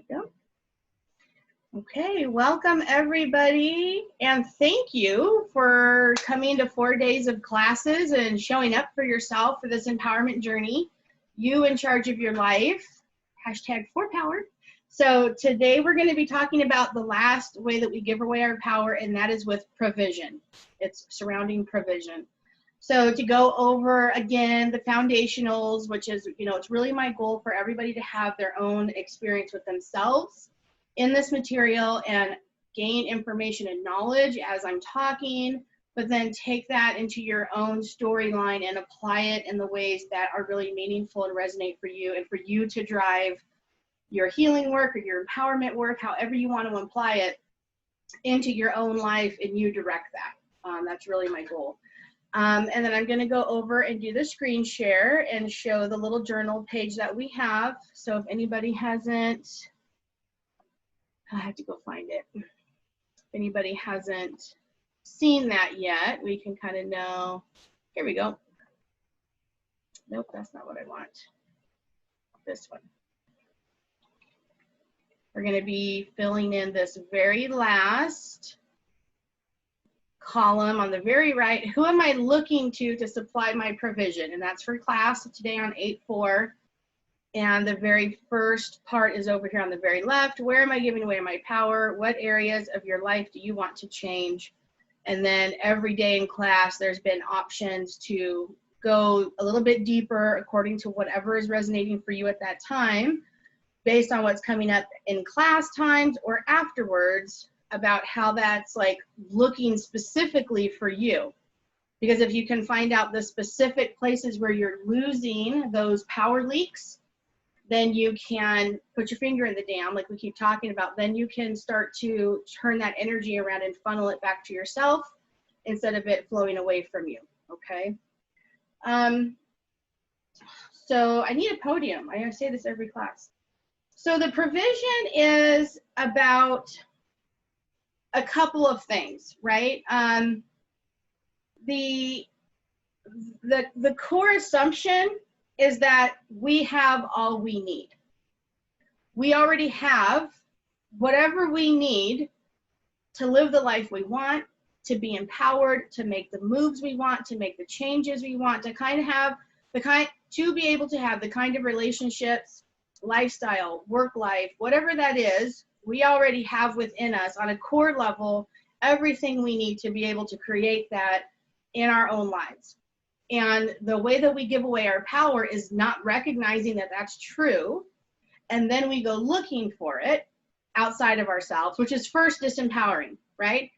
we go. Okay, welcome everybody, and thank you for coming to 4 days of classes and showing up for yourself for this empowerment journey. You in charge of your life, #4Power. So today we're going to be talking about the last way that we give away our power, and that is with provision. It's surrounding provision. So to go over again the foundationals, which is, it's really my goal for everybody to have their own experience with themselves in this material and gain information and knowledge as I'm talking, but then take that into your own storyline and apply it in the ways that are really meaningful and resonate for you, and for you to drive your healing work or your empowerment work, however you want to apply it, into your own life, and you direct that. That's really my goal. And then I'm going to go over and do the screen share and show the little journal page that we have. So if anybody hasn't, I have to go find it. If anybody hasn't seen that yet, we can kind of know. Here we go. Nope, that's not what I want. This one. We're going to be filling in this very last column on the very right. Who am I looking to supply my provision? And that's for class today on 8-4. And the very first part is over here on the very left. Where am I giving away my power? What areas of your life do you want to change? And then every day in class, there's been options to go a little bit deeper according to whatever is resonating for you at that time, based on what's coming up in class times or afterwards, about how that's like looking specifically for you. Because if you can find out the specific places where you're losing those power leaks, then you can put your finger in the dam, like we keep talking about. Then you can start to turn that energy around and funnel it back to yourself instead of it flowing away from you, okay? So I need a podium. I say this every class. So the provision is about a couple of things, right? The core assumption is that we have all we need. We already have whatever we need to live the life we want, to be empowered, to make the moves we want, to make the changes we want, to kind of have to be able to have the kind of relationships, lifestyle, work life, whatever that is, we already have within us on a core level everything we need to be able to create that in our own lives. And the way that we give away our power is not recognizing that that's true, and then we go looking for it outside of ourselves, which is first disempowering, right?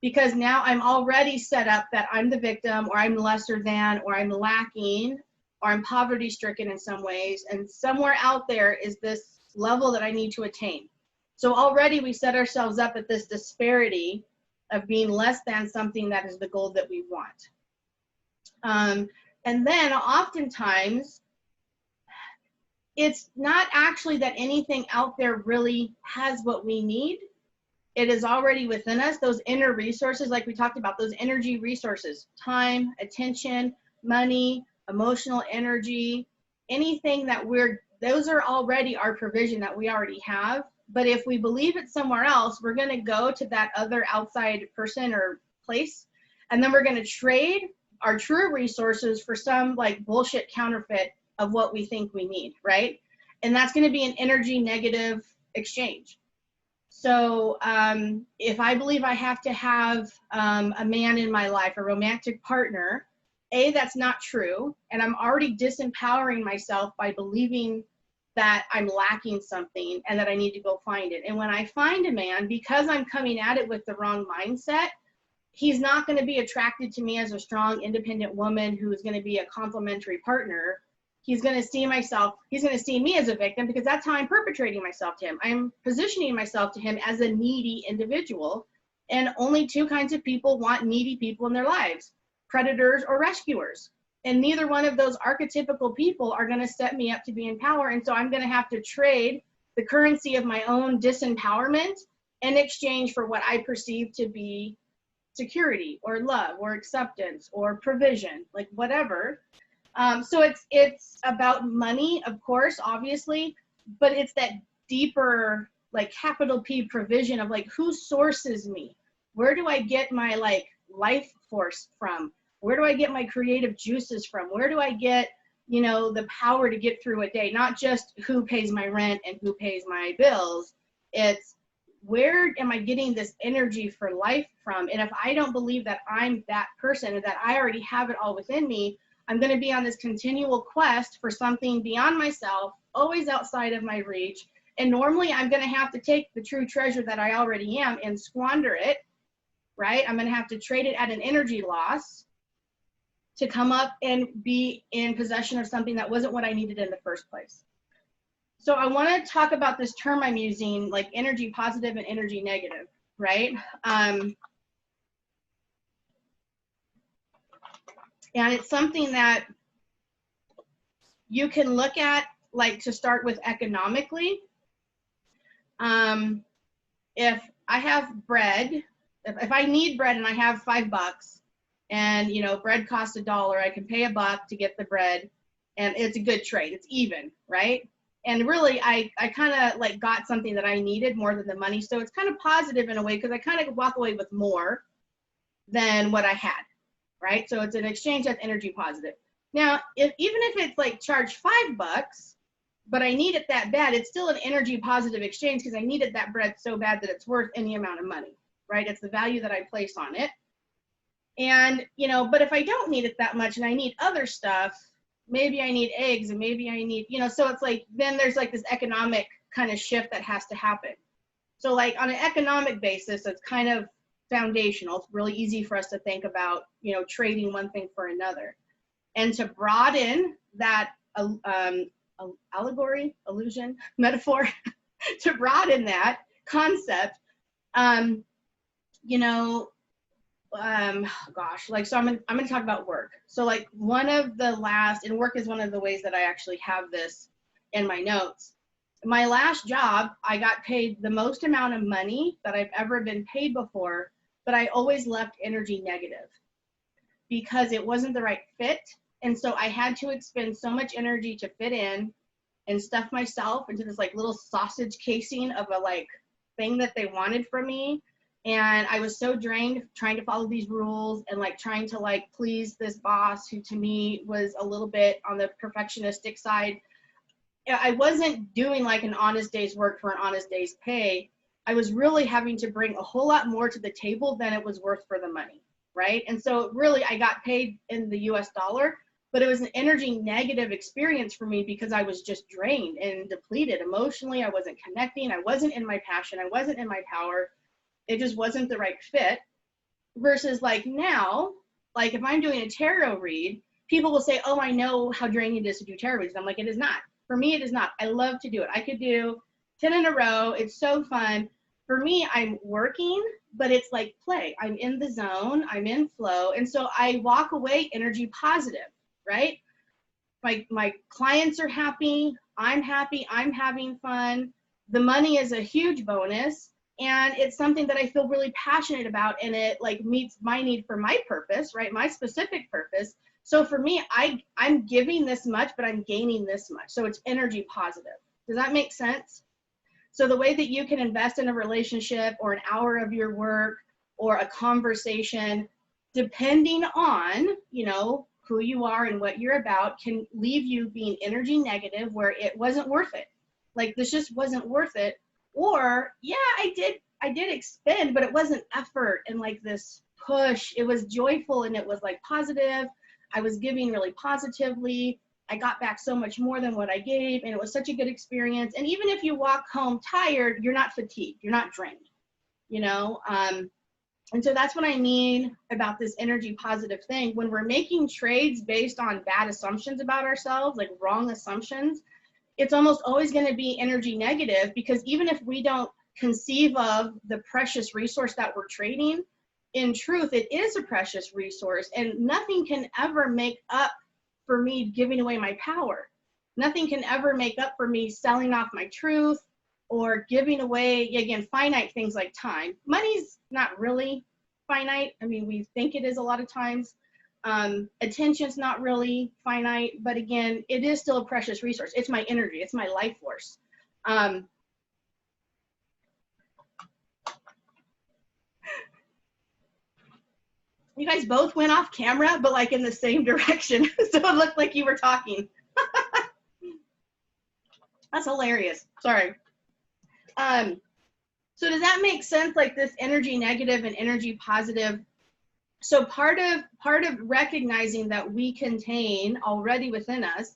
Because now I'm already set up that I'm the victim, or I'm lesser than, or I'm lacking, or I'm poverty stricken in some ways, and somewhere out there is this level that I need to attain. So already we set ourselves up at this disparity of being less than something that is the goal that we want. And then oftentimes, it's not actually that anything out there really has what we need. It is already within us, those inner resources, like we talked about, those energy resources, time, attention, money, emotional energy, anything that those are already our provision that we already have. But if we believe it's somewhere else, we're going to go to that other outside person or place, and then we're going to trade our true resources for some like bullshit counterfeit of what we think we need, right? And that's going to be an energy negative exchange. So if I believe I have to have a man in my life, a romantic partner, that's not true. And I'm already disempowering myself by believing that I'm lacking something and that I need to go find it. And when I find a man, because I'm coming at it with the wrong mindset, he's not going to be attracted to me as a strong, independent woman who is going to be a complementary partner. He's going to see me as a victim, because that's how I'm perpetrating myself to him. I'm positioning myself to him as a needy individual. And only two kinds of people want needy people in their lives: predators or rescuers. And neither one of those archetypical people are going to set me up to be in power. And so I'm going to have to trade the currency of my own disempowerment in exchange for what I perceive to be security or love or acceptance or provision, like whatever. So it's about money, of course, obviously, but it's that deeper like capital P provision of like who sources me? Where do I get my like life force from? Where do I get my creative juices from? Where do I get, you know, the power to get through a day? Not just who pays my rent and who pays my bills. It's where am I getting this energy for life from? And if I don't believe that I'm that person and that I already have it all within me, I'm going to be on this continual quest for something beyond myself, always outside of my reach. And normally I'm going to have to take the true treasure that I already am and squander it, right? I'm going to have to trade it at an energy loss to come up and be in possession of something that wasn't what I needed in the first place. So I want to talk about this term I'm using, like energy positive and energy negative, right? And it's something that you can look at, like to start with economically. If I have bread, if I need bread and I have $5 and, you know, bread costs $1, I can pay $1 to get the bread and it's a good trade. It's even, right? And really, I kind of like got something that I needed more than the money. So it's kind of positive in a way because I kind of walk away with more than what I had, right? So it's an exchange that's energy positive. Now, even if it's like charged $5, but I need it that bad, it's still an energy positive exchange because I needed that bread so bad that it's worth any amount of money, right? It's the value that I place on it. And, you know, but if I don't need it that much and I need other stuff, maybe I need eggs and maybe I need, you know, so it's like, then there's like this economic kind of shift that has to happen. So like on an economic basis, it's kind of foundational. It's really easy for us to think about, you know, trading one thing for another. And to broaden that allegory, illusion, metaphor, to broaden that concept, you know, gosh, like, so I'm gonna talk about work. So like one of the last, and work is one of the ways that I actually have this in my notes. My last job, I got paid the most amount of money that I've ever been paid before, but I always left energy negative because it wasn't the right fit. And so I had to expend so much energy to fit in and stuff myself into this like little sausage casing of a like thing that they wanted from me. And I was so drained trying to follow these rules and like trying to like please this boss who to me was a little bit on the perfectionistic side. I wasn't doing like an honest day's work for an honest day's pay. I was really having to bring a whole lot more to the table than it was worth for the money, right? And so really I got paid in the US dollar, but it was an energy negative experience for me because I was just drained and depleted emotionally. I wasn't connecting. I wasn't in my passion. I wasn't in my power. It just wasn't the right fit. Versus like now, like if I'm doing a tarot read, people will say, oh, I know how draining it is to do tarot reads. And I'm like, it is not. For me, it is not. I love to do it. I could do 10 in a row. It's so fun. For me, I'm working, but it's like play. I'm in the zone. I'm in flow. And so I walk away energy positive, right? My clients are happy. I'm happy. I'm having fun. The money is a huge bonus. And it's something that I feel really passionate about, and it like meets my need for my purpose, right? My specific purpose. So for me, I'm giving this much, but I'm gaining this much. So it's energy positive. Does that make sense? So the way that you can invest in a relationship or an hour of your work or a conversation, depending on, you know, who you are and what you're about, can leave you being energy negative where it wasn't worth it. Like this just wasn't worth it. Or yeah, I did expend, but it wasn't effort and like this push. It was joyful and it was like positive. I was giving really positively. I got back so much more than what I gave, and it was such a good experience. And even if you walk home tired, you're not fatigued, you're not drained, you know? And so that's what I mean about this energy positive thing. When we're making trades based on bad assumptions about ourselves, like wrong assumptions, it's almost always going to be energy negative, because even if we don't conceive of the precious resource that we're trading, in truth, it is a precious resource, and nothing can ever make up for me giving away my power. Nothing can ever make up for me selling off my truth or giving away, again, finite things like time. Money's not really finite. I mean, we think it is a lot of times. Attention's not really finite, but again, it is still a precious resource. It's my energy, it's my life force. You guys both went off camera, but like in the same direction. So it looked like you were talking. That's hilarious. Sorry. So does that make sense? Like this energy negative and energy positive. So part of recognizing that we contain already within us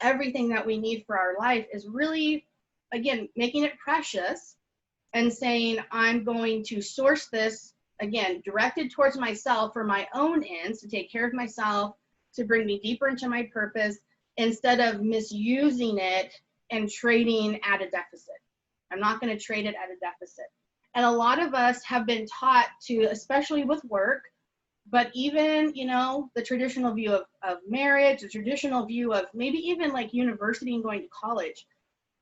everything that we need for our life is really, again, making it precious and saying, I'm going to source this, again, directed towards myself for my own ends, to take care of myself, to bring me deeper into my purpose, instead of misusing it and trading at a deficit. I'm not going to trade it at a deficit. And a lot of us have been taught to, especially with work, but even, you know, the traditional view of marriage, the traditional view of maybe even like university and going to college,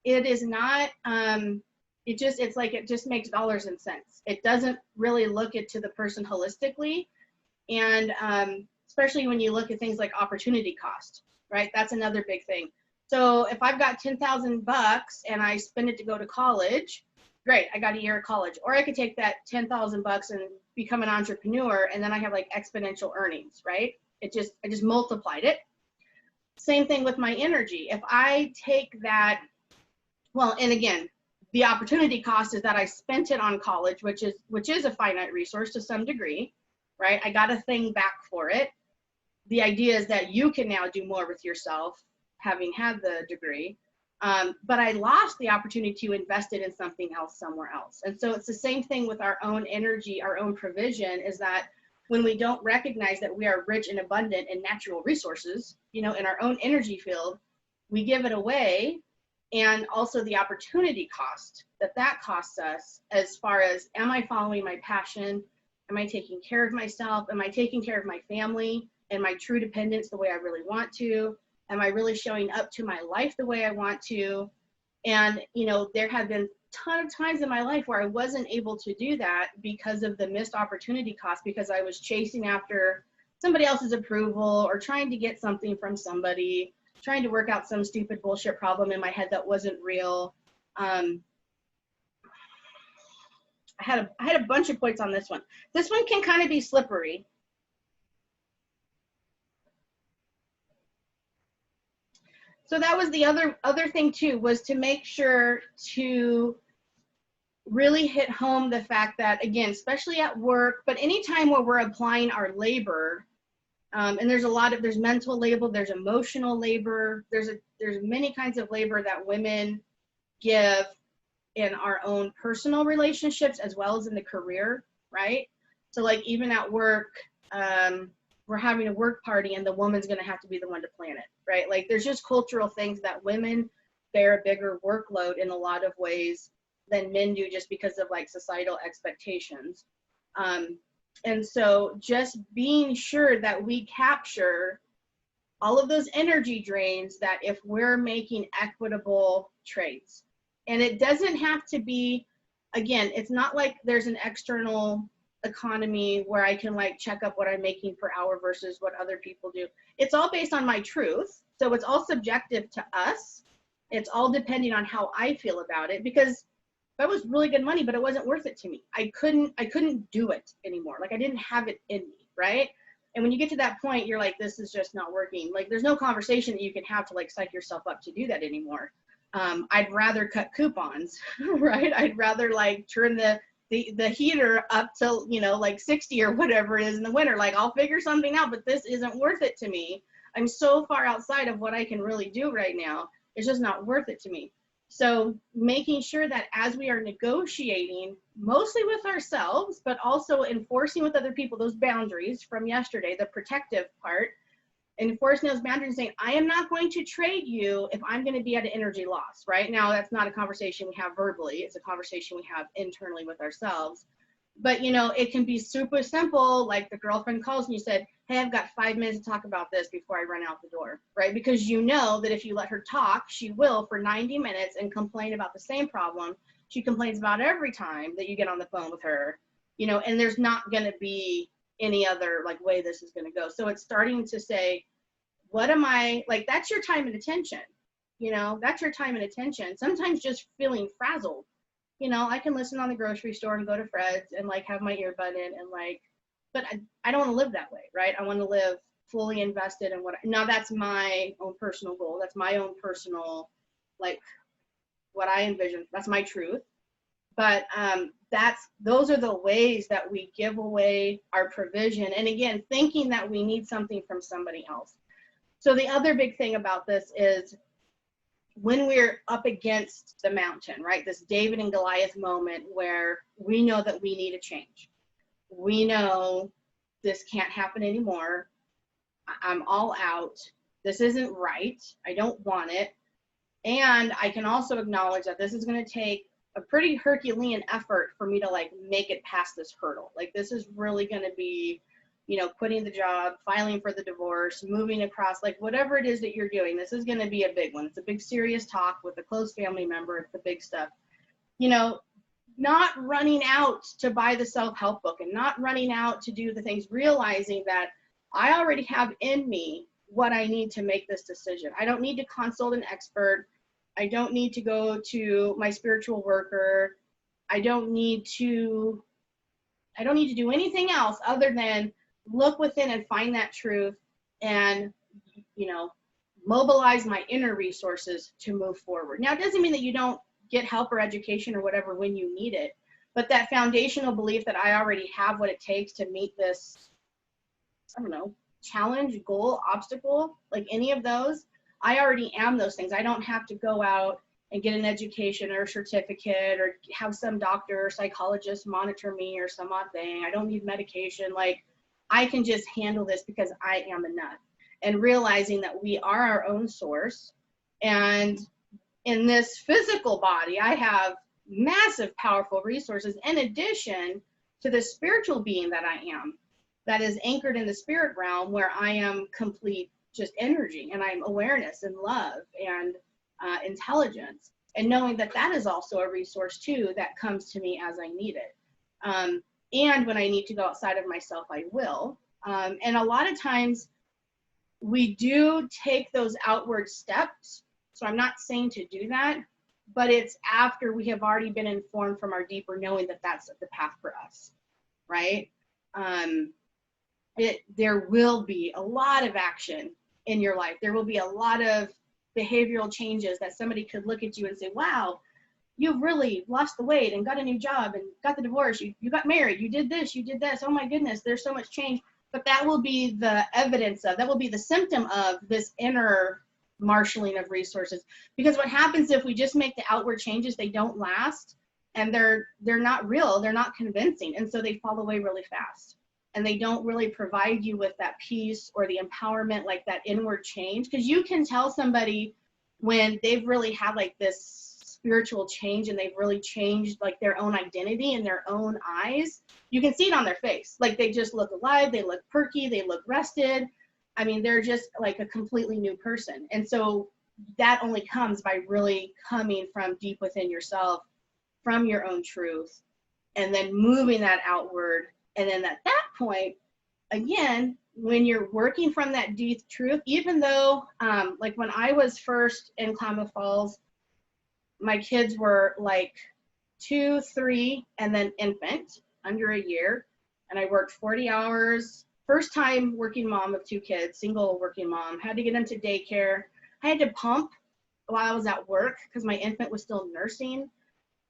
it is not, it's like it just makes dollars and cents. It doesn't really look to the person holistically. And especially when you look at things like opportunity cost, right? That's another big thing. So if I've got $10,000 and I spend it to go to college, great, I got a year of college. Or I could take that $10,000 and become an entrepreneur, and then I have like exponential earnings, right? I just multiplied it. Same thing with my energy. If I take that, well, and again, the opportunity cost is that I spent it on college, which is a finite resource to some degree, right? I got a thing back for it. The idea is that you can now do more with yourself, having had the degree. But I lost the opportunity to invest it in something else somewhere else. And so it's the same thing with our own energy, our own provision, is that when we don't recognize that we are rich and abundant in natural resources, you know, in our own energy field, we give it away. And also the opportunity cost that costs us, as far as, am I following my passion? Am I taking care of myself? Am I taking care of my family and my true dependents the way I really want to? Am I really showing up to my life the way I want to? And, you know, there have been a ton of times in my life where I wasn't able to do that because of the missed opportunity cost, because I was chasing after somebody else's approval or trying to get something from somebody, trying to work out some stupid bullshit problem in my head that wasn't real. I had a bunch of points on this one. This one can kind of be slippery. So that was the other thing too, was to make sure to really hit home the fact that, again, especially at work, but anytime where we're applying our labor, and there's mental labor, there's emotional labor, there's many kinds of labor that women give in our own personal relationships as well as in the career, right? So like even at work, we're having a work party and the woman's going to have to be the one to plan it, right? Like there's just cultural things that women bear a bigger workload in a lot of ways than men do, just because of like societal expectations. And so just being sure that we capture all of those energy drains, that if we're making equitable trades, and it doesn't have to be, again, it's not like there's an external economy where I can like check up what I'm making per hour versus what other people do. It's all based on my truth. So it's all subjective to us. It's all depending on how I feel about it, because that was really good money, but it wasn't worth it to me. I couldn't do it anymore. Like I didn't have it in me, right? And when you get to that point, you're like, this is just not working. Like there's no conversation that you can have to like psych yourself up to do that anymore. I'd rather cut coupons, right? I'd rather like turn the heater up to, you know, like 60 or whatever it is in the winter. Like I'll figure something out, but this isn't worth it to me. I'm so far outside of what I can really do right now. It's just not worth it to me. So making sure that as we are negotiating, mostly with ourselves, but also enforcing with other people, those boundaries from yesterday, the protective part, enforcing those boundaries, saying, I am not going to trade you if I'm going to be at an energy loss. Right now, that's not a conversation we have verbally. It's a conversation we have internally with ourselves. But, you know, it can be super simple. Like the girlfriend calls and you said, hey, I've got 5 minutes to talk about this before I run out the door, right? Because you know that if you let her talk, she will for 90 minutes and complain about the same problem she complains about every time that you get on the phone with her, you know, and there's not going to be any other like way this is going to go. So it's starting to say, what am I, like, that's your time and attention, you know, that's your time and attention. Sometimes just feeling frazzled, you know, I can listen on the grocery store and go to Fred's and like have my earbud in and like, but I don't want to live that way, right? I want to live fully invested in now that's my own personal goal. That's my own personal, like what I envision. That's my truth. But those are the ways that we give away our provision. And again, thinking that we need something from somebody else. So the other big thing about this is when we're up against the mountain, right? This David and Goliath moment where we know that we need a change. We know this can't happen anymore. I'm all out. This isn't right. I don't want it. And I can also acknowledge that this is going to take a pretty Herculean effort for me to like make it past this hurdle. Like this is really going to be, you know, quitting the job, filing for the divorce, moving across, like whatever it is that you're doing. This is going to be a big one. It's a big serious talk with a close family member. It's the big stuff. You know, not running out to buy the self-help book and not running out to do the things, realizing that I already have in me what I need to make this decision. I don't need to consult an expert. I don't need to go to my spiritual worker. I don't need to do anything else other than look within and find that truth and, you know, mobilize my inner resources to move forward. Now, it doesn't mean that you don't get help or education or whatever when you need it, but that foundational belief that I already have what it takes to meet this, I don't know, challenge, goal, obstacle, like any of those, I already am those things. I don't have to go out and get an education or a certificate or have some doctor or psychologist monitor me or some odd thing. I don't need medication. Like I can just handle this because I am enough. And realizing that we are our own source. And in this physical body, I have massive, powerful resources in addition to the spiritual being that I am, that is anchored in the spirit realm where I am complete just energy and I'm awareness and love and intelligence, and knowing that that is also a resource too that comes to me as I need it. And when I need to go outside of myself, I will. And a lot of times we do take those outward steps. So I'm not saying to do that, but it's after we have already been informed from our deeper knowing that that's the path for us, right? There will be a lot of action in your life. There will be a lot of behavioral changes that somebody could look at you and say, wow, you've really lost the weight and got a new job and got the divorce. You got married. You did this. You did this. Oh my goodness, there's so much change. But that will be the evidence of, that will be the symptom of this inner marshaling of resources. Because what happens if we just make the outward changes, they don't last and they're not real. They're not convincing. And so they fall away really fast. And they don't really provide you with that peace or the empowerment, like that inward change. Because you can tell somebody when they've really had like this spiritual change and they've really changed like their own identity in their own eyes. You can see it on their face. Like they just look alive, they look perky, they look rested. I mean, they're just like a completely new person. And so that only comes by really coming from deep within yourself, from your own truth, and then moving that outward. And then at that point, again, when you're working from that deep truth, even though, like when I was first in Klamath Falls, my kids were like 2, 3, and then infant, under a year. And I worked 40 hours. First time working mom of 2 kids, single working mom, had to get them to daycare. I had to pump while I was at work because my infant was still nursing.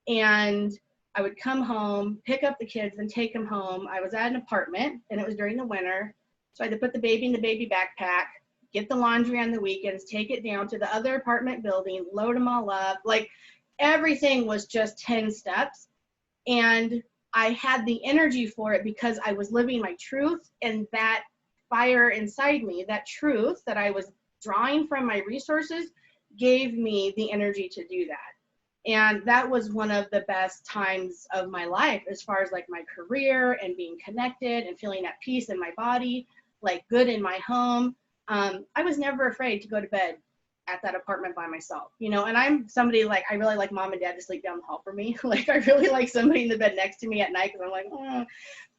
And I would come home, pick up the kids, and take them home. I was at an apartment, and it was during the winter. So I had to put the baby in the baby backpack, get the laundry on the weekends, take it down to the other apartment building, load them all up. Like everything was just 10 steps. And I had the energy for it because I was living my truth, and that fire inside me, that truth that I was drawing from my resources, gave me the energy to do that. And that was one of the best times of my life as far as like my career and being connected and feeling at peace in my body, like good in my home. I was never afraid to go to bed at that apartment by myself, you know, and I'm somebody like, I really like mom and dad to sleep down the hall for me. Like I really like somebody in the bed next to me at night, because I'm like,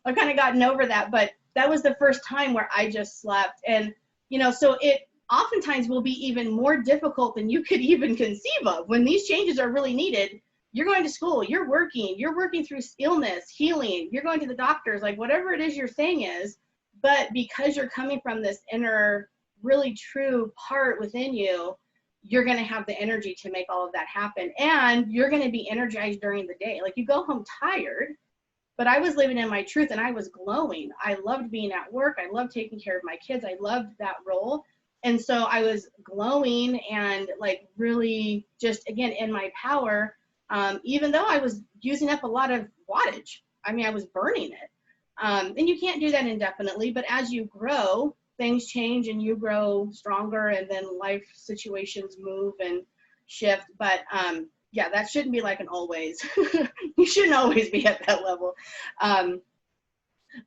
I've kind of gotten over that. But that was the first time where I just slept. And, you know, so it oftentimes will be even more difficult than you could even conceive of. When these changes are really needed, you're going to school, you're working through illness, healing, you're going to the doctors, like whatever it is your thing is. But because you're coming from this inner, really true part within you, you're going to have the energy to make all of that happen. And you're going to be energized during the day. Like you go home tired, but I was living in my truth and I was glowing. I loved being at work. I loved taking care of my kids. I loved that role. And so I was glowing and like really just, again, in my power, even though I was using up a lot of wattage. I mean, I was burning it. And you can't do that indefinitely, but as you grow, things change and you grow stronger, and then life situations move and shift. But yeah, that shouldn't be like an always. You shouldn't always be at that level.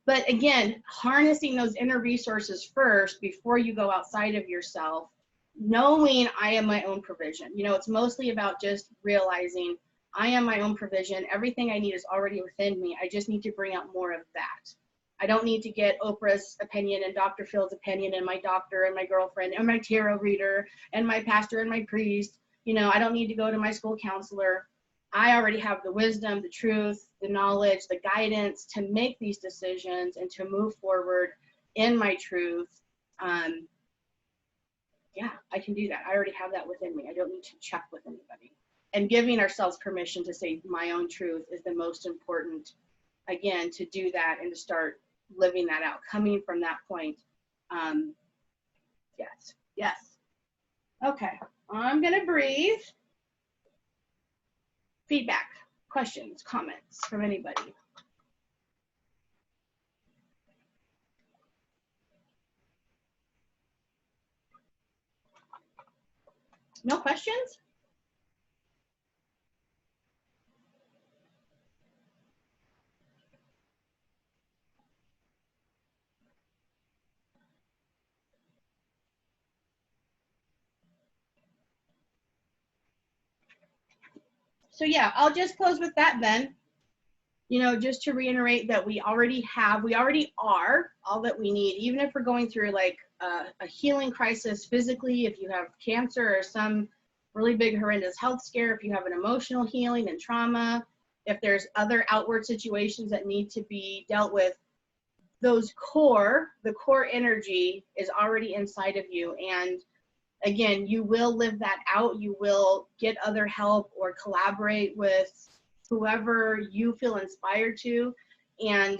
But again, harnessing those inner resources first before you go outside of yourself, knowing I am my own provision. You know, it's mostly about just realizing I am my own provision. Everything I need is already within me. I just need to bring out more of that. I don't need to get Oprah's opinion and Dr. Phil's opinion and my doctor and my girlfriend and my tarot reader and my pastor and my priest. You know, I don't need to go to my school counselor. I already have the wisdom, the truth, the knowledge, the guidance to make these decisions and to move forward in my truth. Yeah, I can do that. I already have that within me. I don't need to check with anybody. And giving ourselves permission to say my own truth is the most important, again, to do that and to start living that out, coming from that point. Yes, yes. Okay, I'm gonna breathe. Feedback, questions, comments from anybody? No questions? So yeah, I'll just close with that then. You know, just to reiterate that we already are all that we need, even if we're going through like a healing crisis physically, if you have cancer or some really big horrendous health scare, if you have an emotional healing and trauma, if there's other outward situations that need to be dealt with, the core energy is already inside of you. And again, you will live that out. You will get other help or collaborate with whoever you feel inspired to, and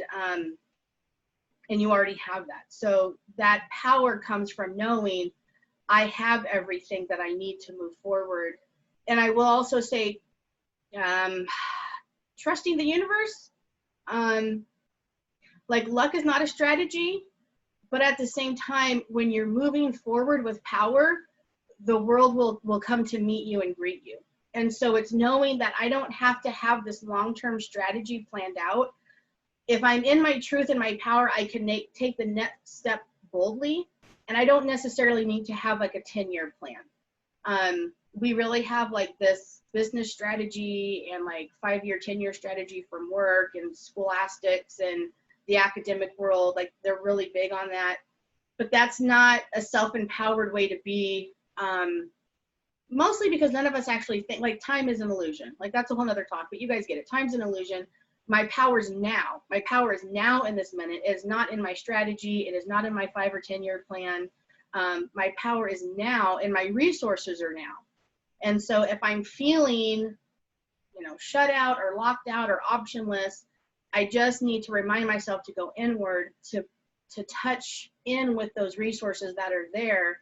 you already have that. So that power comes from knowing I have everything that I need to move forward. And I will also say, trusting the universe. Like luck is not a strategy, but at the same time, when you're moving forward with power, the world will come to meet you and greet you. And so it's knowing that I don't have to have this long-term strategy planned out. If I'm in my truth and my power, I can take the next step boldly. And I don't necessarily need to have like a 10-year plan. We really have like this business strategy and like 5-year, 10-year strategy from work and scholastics and the academic world. Like they're really big on that. But that's not a self-empowered way to be. Mostly because none of us actually think, like time is an illusion. Like that's a whole nother talk, but you guys get it. Time's an illusion. My power is now. My power is now in this minute. It is not in my strategy. It is not in my 5 or 10-year plan. My power is now and my resources are now. And so if I'm feeling, you know, shut out or locked out or optionless, I just need to remind myself to go inward, to touch in with those resources that are there.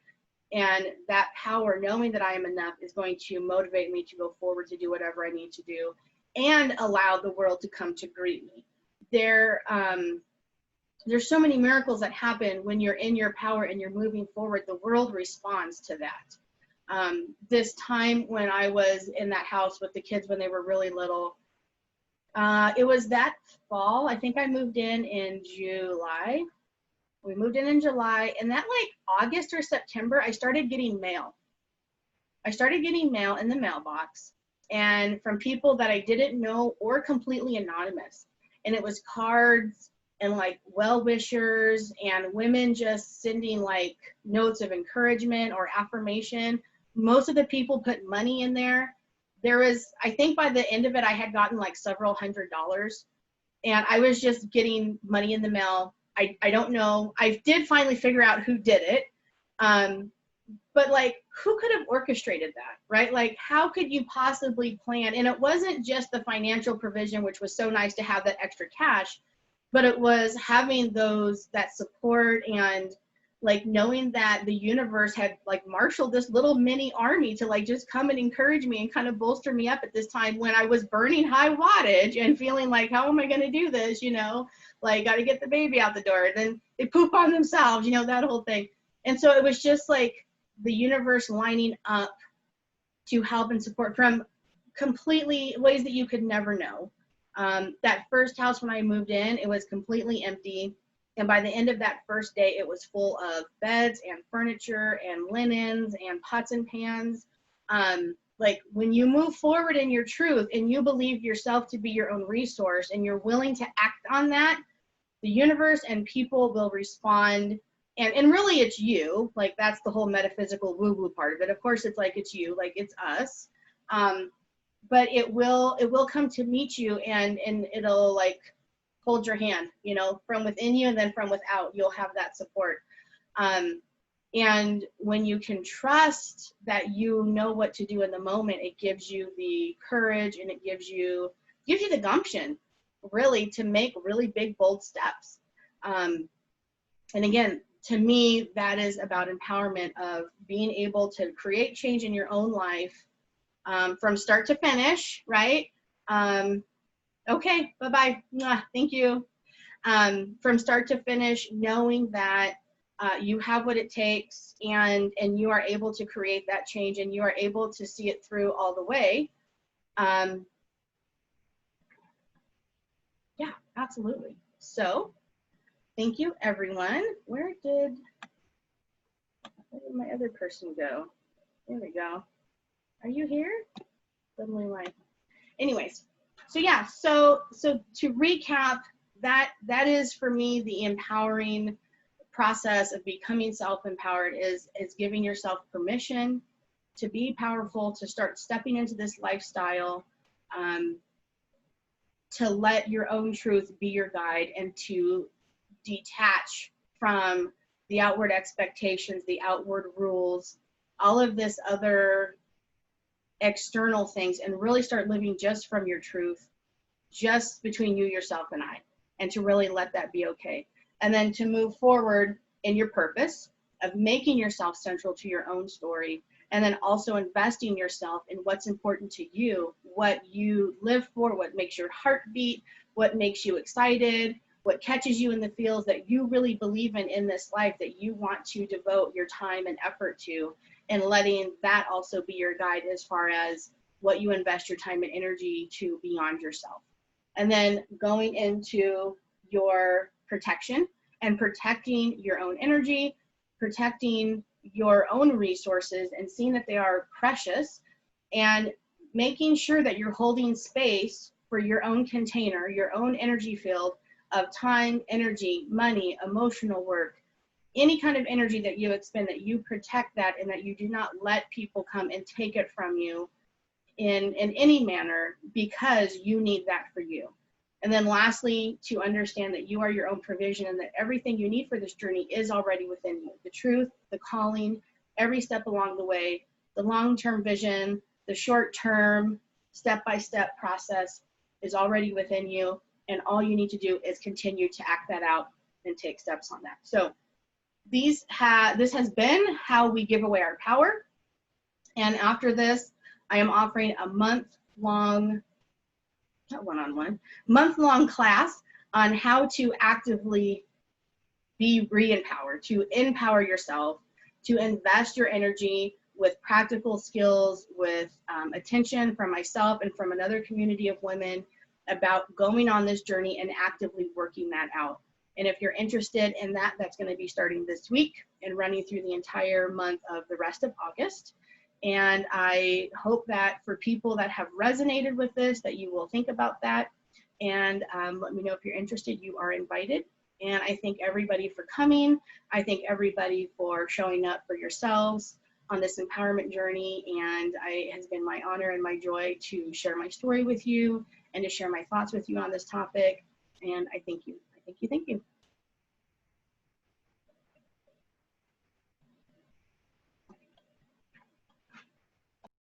And that power, knowing that I am enough, is going to motivate me to go forward to do whatever I need to do and allow the world to come to greet me. There's so many miracles that happen when you're in your power and you're moving forward. The world responds to that. This time when I was in that house with the kids when they were really little, it was that fall. I think I moved in July. We moved in July, and that like August or September, I started getting mail. I started getting mail in the mailbox, and from people that I didn't know or completely anonymous. And it was cards and like well-wishers and women just sending like notes of encouragement or affirmation. Most of the people put money in there, there was, I think by the end of it, I had gotten like several $100s, and I was just getting money in the mail. I don't know. I did finally figure out who did it. But like, who could have orchestrated that, right? Like, how could you possibly plan? And it wasn't just the financial provision, which was so nice to have that extra cash, but it was having that support, and like knowing that the universe had like marshaled this little mini army to like just come and encourage me and kind of bolster me up at this time when I was burning high wattage and feeling like, how am I going to do this? Like, got to get the baby out the door. Then they poop on themselves, that whole thing. And so it was just like the universe lining up to help and support from completely ways that you could never know. That first house when I moved in, it was completely empty. And by the end of that first day, it was full of beds and furniture and linens and pots and pans. Like, when you move forward in your truth and you believe yourself to be your own resource and you're willing to act on that, the universe and people will respond. And really it's you, like, that's the whole metaphysical woo-woo part of it. Of course, it's like, it's you, like, it's us. But it will come to meet you, and it'll like hold your hand, from within you, and then from without, you'll have that support. And when you can trust that you know what to do in the moment, it gives you the courage, and it gives you the gumption, really, to make really big, bold steps. And again, to me, that is about empowerment, of being able to create change in your own life, from start to finish, right? Okay, bye-bye, thank you. From start to finish, knowing that you have what it takes, and you are able to create that change, and you are able to see it through all the way. Yeah, absolutely. So thank you, everyone. Where did my other person go? There we go. Are you here? Suddenly, like, anyways. So yeah, so to recap, that is for me the empowering process of becoming self-empowered, is giving yourself permission to be powerful, to start stepping into this lifestyle, to let your own truth be your guide, and to detach from the outward expectations, the outward rules, all of this other external things, and really start living just from your truth, just between you, yourself, and I, and to really let that be okay. And then to move forward in your purpose of making yourself central to your own story, and then also investing yourself in what's important to you, what you live for, what makes your heart beat, what makes you excited, what catches you in the fields that you really believe in this life, that you want to devote your time and effort to, and letting that also be your guide as far as what you invest your time and energy to beyond yourself. And then going into your protection, and protecting your own energy, protecting your own resources, and seeing that they are precious, and making sure that you're holding space for your own container, your own energy field of time, energy, money, emotional work, any kind of energy that you expend, that you protect that, and that you do not let people come and take it from you in any manner, because you need that for you. And then lastly, to understand that you are your own provision, and that everything you need for this journey is already within you. The truth, the calling, every step along the way, the long-term vision, the short-term, step-by-step process is already within you. And all you need to do is continue to act that out and take steps on that. So this has been how we give away our power. And after this, I am offering a month-long, not one-on-one, month-long class on how to actively be re-empowered, to empower yourself, to invest your energy with practical skills, with attention from myself and from another community of women, about going on this journey and actively working that out. And if you're interested in that, that's going to be starting this week and running through the entire month of the rest of August. And I hope that for people that have resonated with this, that you will think about that, and let me know if you're interested. You are invited. And I thank everybody for coming. I thank everybody for showing up for yourselves. on this empowerment journey, and it has been my honor and my joy to share my story with you and to share my thoughts with you on this topic. And I thank you. I thank you. Thank you.